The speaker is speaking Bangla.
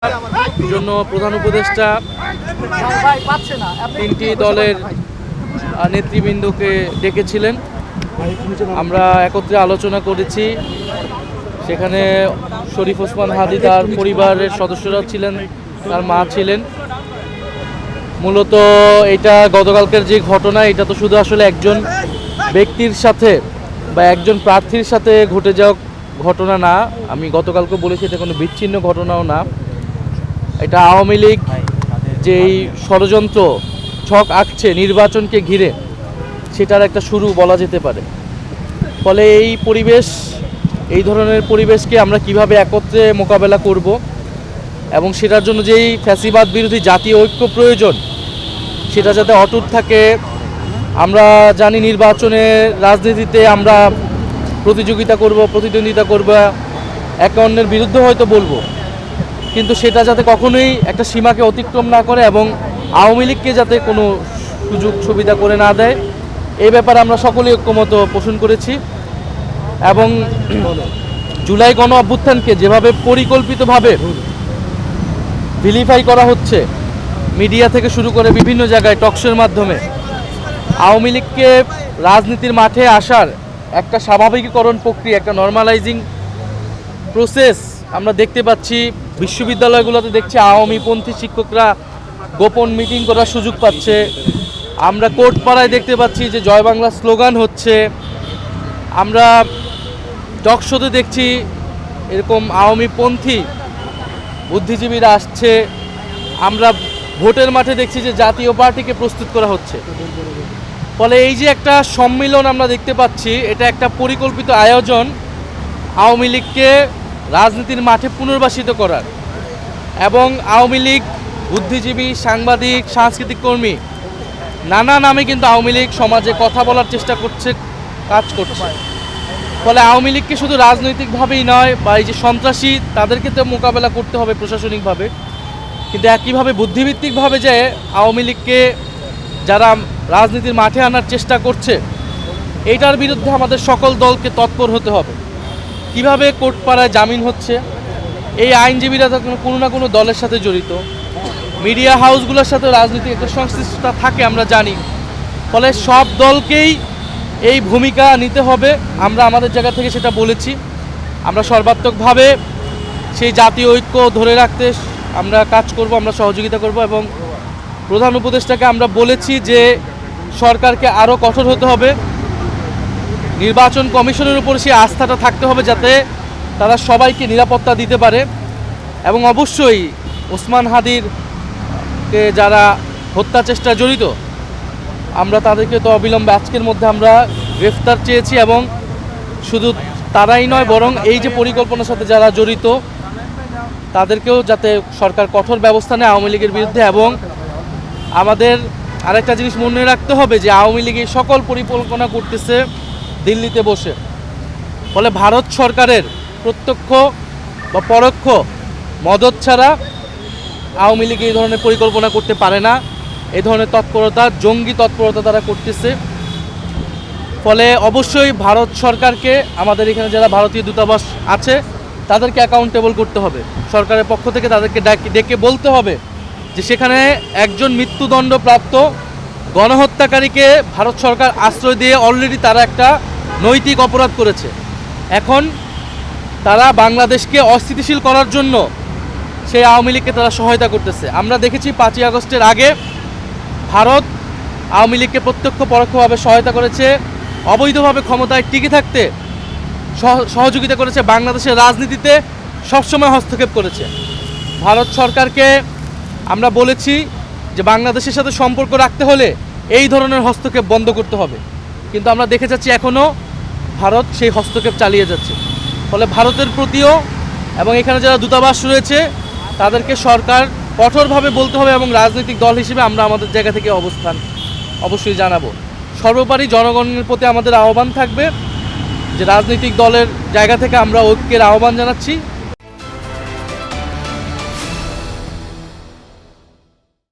জন্য প্রধান উপদেষ্টা তিনটি দলের নেতৃবৃন্দকে ডেকেছিলেন। আমরা একত্রে আলোচনা করেছি। সেখানে শরীফ ওসমান হাদি তার পরিবারের সদস্যরা ছিলেন, তার মা ছিলেন। মূলত এটা গতকালকের যে ঘটনা, এটা তো শুধু আসলে একজন ব্যক্তির সাথে বা একজন প্রার্থীর সাথে ঘটে যাওয়া ঘটনা না। আমি গতকালকে বলেছি এটা কোনো বিচ্ছিন্ন ঘটনাও না। এটা আওয়ামী লীগ যেই ষড়যন্ত্র ছক আঁকছে নির্বাচনকে ঘিরে, সেটার একটা শুরু বলা যেতে পারে। ফলে এই ধরনের পরিবেশকে আমরা কিভাবে একত্রে মোকাবেলা করব এবং সেটার জন্য যেই ফ্যাসিবাদ বিরোধী জাতীয় ঐক্য প্রয়োজন, সেটা যাতে অটুট থাকে। আমরা জানি নির্বাচনের রাজনীতিতে আমরা প্রতিযোগিতা করব, প্রতিদ্বন্দ্বিতা করব, একে অন্যের বিরুদ্ধে হয়তো বলবো, কিন্তু সেটা যাতে কখনোই একটা সীমাকে অতিক্রম না করে এবং আওয়ামী লীগকে যাতে কোনো সুযোগ সুবিধা করে না দেয়, এই ব্যাপারে আমরা সকলেই ঐক্যমত পোষণ করেছি। এবং জুলাই গণ অভ্যুত্থানকে যেভাবে পরিকল্পিতভাবে ভিলিফাই করা হচ্ছে, মিডিয়া থেকে শুরু করে বিভিন্ন জায়গায় টকশোর মাধ্যমে, আওয়ামী লীগকে রাজনীতির মাঠে আসার একটা স্বাভাবিকীকরণ প্রক্রিয়া, একটা নর্মালাইজিং প্রসেস আমরা দেখতে পাচ্ছি। বিশ্ববিদ্যালয়গুলোতে দেখছি আওয়ামীপন্থী শিক্ষকরা গোপন মিটিং করার সুযোগ পাচ্ছে। আমরা কোর্টপাড়ায় দেখতে পাচ্ছি যে জয় বাংলা স্লোগান হচ্ছে। আমরা টকশোতে দেখছি এরকম আওয়ামীপন্থী বুদ্ধিজীবীরা আসছে। আমরা ভোটের মাঠে দেখছি যে জাতীয় পার্টিকে প্রস্তুত করা হচ্ছে। ফলে এই যে একটা সম্মিলন আমরা দেখতে পাচ্ছি, এটা একটা পরিকল্পিত আয়োজন আওয়ামী লীগকে রাজনীতির মাঠে পুনর্বাসিত করার। এবং আওয়ামী লীগ বুদ্ধিজীবী, সাংবাদিক, সাংস্কৃতিক কর্মী নানা নামে কিন্তু আওয়ামী লীগ সমাজে কথা বলার চেষ্টা করছে, কাজ করছে। ফলে আওয়ামী লীগকে শুধু রাজনৈতিকভাবেই নয়, বা এই যে সন্ত্রাসী তাদেরকে তো মোকাবেলা করতে হবে প্রশাসনিকভাবে, কিন্তু একইভাবে বুদ্ধিভিত্তিকভাবে যে আওয়ামী লীগকে যারা রাজনীতির মাঠে আনার চেষ্টা করছে, এইটার বিরুদ্ধে আমাদের সকল দলকে তৎপর হতে হবে। কিভাবে কোর্টপাড়ায় জামিন হচ্ছে, এই আইনজীবীরা তো কোনো না কোনো দলের সাথে জড়িত, মিডিয়া হাউসগুলোর সাথে রাজনৈতিক একটা সংশ্লিষ্টতা থাকে আমরা জানি। ফলে সব দলকেই এই ভূমিকা নিতে হবে। আমরা আমাদের জায়গা থেকে সেটা বলেছি। আমরা সর্বাত্মকভাবে সেই জাতীয় ঐক্য ধরে রাখতে আমরা কাজ করব, আমরা সহযোগিতা করব। এবং প্রধান উপদেষ্টাকে আমরা বলেছি যে সরকারকে আরও কঠোর হতে হবে, নির্বাচন কমিশনের উপর সেই আস্থাটা থাকতে হবে যাতে তারা সবাইকে নিরাপত্তা দিতে পারে। এবং অবশ্যই ওসমান হাদির যারা হত্যা চেষ্টা জড়িত, আমরা তাদেরকে তো অবিলম্বে আজকের মধ্যে আমরা গ্রেফতার চেয়েছি। এবং শুধু তারাই নয়, বরং এই যে পরিকল্পনার সাথে যারা জড়িত তাদেরকেও যাতে সরকার কঠোর ব্যবস্থা নেয় আওয়ামী লীগের বিরুদ্ধে। এবং আমাদের আরেকটা জিনিস মনে রাখতে হবে যে আওয়ামী লীগ সকল পরিকল্পনা করতেছে দিল্লিতে বসে। ফলে ভারত সরকারের প্রত্যক্ষ বা পরোক্ষ মদত ছাড়া আওয়ামী লীগ এই ধরনের পরিকল্পনা করতে পারে না। এই ধরনের তৎপরতা, জঙ্গি তৎপরতা তারা করতেছে। ফলে অবশ্যই ভারত সরকারকে, আমাদের এখানে যারা ভারতীয় দূতাবাস আছে তাদেরকে অ্যাকাউন্টেবল করতে হবে। সরকারের পক্ষ থেকে তাদেরকে ডেকে বলতে হবে যে সেখানে একজন মৃত্যুদণ্ডপ্রাপ্ত গণহত্যাকারীকে ভারত সরকার আশ্রয় দিয়ে অলরেডি তারা একটা নৈতিক অপরাধ করেছে। এখন তারা বাংলাদেশকে অস্থিতিশীল করার জন্য সেই আওয়ামী লীগকে তারা সহায়তা করতেছে। আমরা দেখেছি 5ই আগস্টের আগে ভারত আওয়ামী লীগকে প্রত্যক্ষ পরোক্ষভাবে সহায়তা করেছে, অবৈধভাবে ক্ষমতায় টিকে থাকতে সহযোগিতা করেছে, বাংলাদেশের রাজনীতিতে সবসময় হস্তক্ষেপ করেছে। ভারত সরকারকে আমরা বলেছি যে বাংলাদেশের সাথে সম্পর্ক রাখতে হলে এই ধরনের হস্তক্ষেপ বন্ধ করতে হবে, কিন্তু আমরা দেখে যাচ্ছি এখনও ভারত সেই হস্তক্ষেপ চালিয়ে যাচ্ছে। ফলে ভারতের প্রতিও এবং এখানে যারা দূতাবাস রয়েছে তাদেরকে সরকার কঠোরভাবে বলতে হবে। এবং রাজনৈতিক দল হিসেবে আমরা আমাদের জায়গা থেকে অবস্থান অবশ্যই জানাবো। সর্বোপরি জনগণের প্রতি আমাদের আহ্বান থাকবে যে রাজনৈতিক দলের জায়গা থেকে আমরা ঐক্যের আহ্বান জানাচ্ছি।